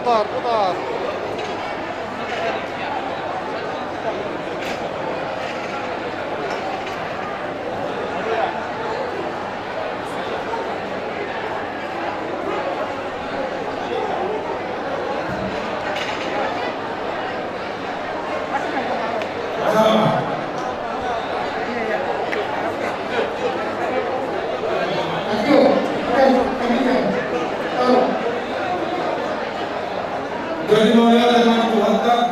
putar, putar. Jadi mau lihat teman Tuhan kan,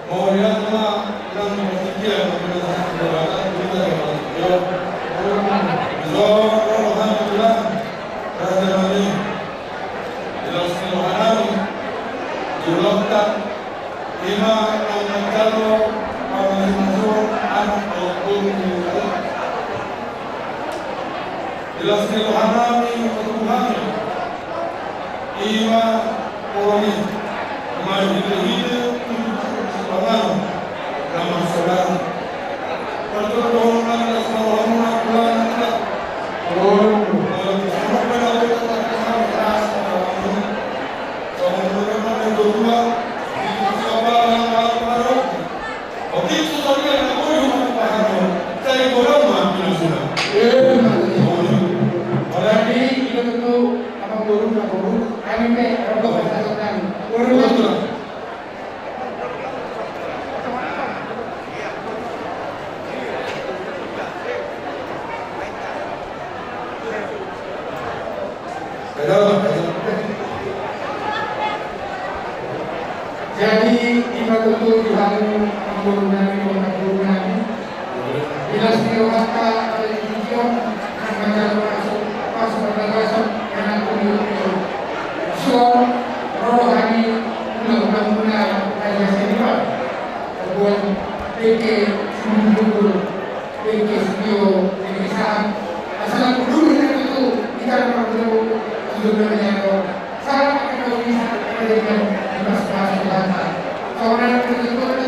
mau lihat teman yang bersedia kepada kebenaran kita yang bersedia. So, alhamdulillah, rasa mani, jelas Tuhan julokta, lima orang calo, orang masuk, anak maupun jelas Tuhan Tuhan, lima orang maju hidup orang nama saudara pertolongan Rasulullah jadi kita tentu Tuhan mengurangi bila setiap video akan masuk masuk karena tujuh so rohani mudah-mudahan ayah senior buat PK Sumbu PK Studio PK Saham asal dulu itu kita perlu sebenarnya sangat kita bisa menjadikan masalah seorang itu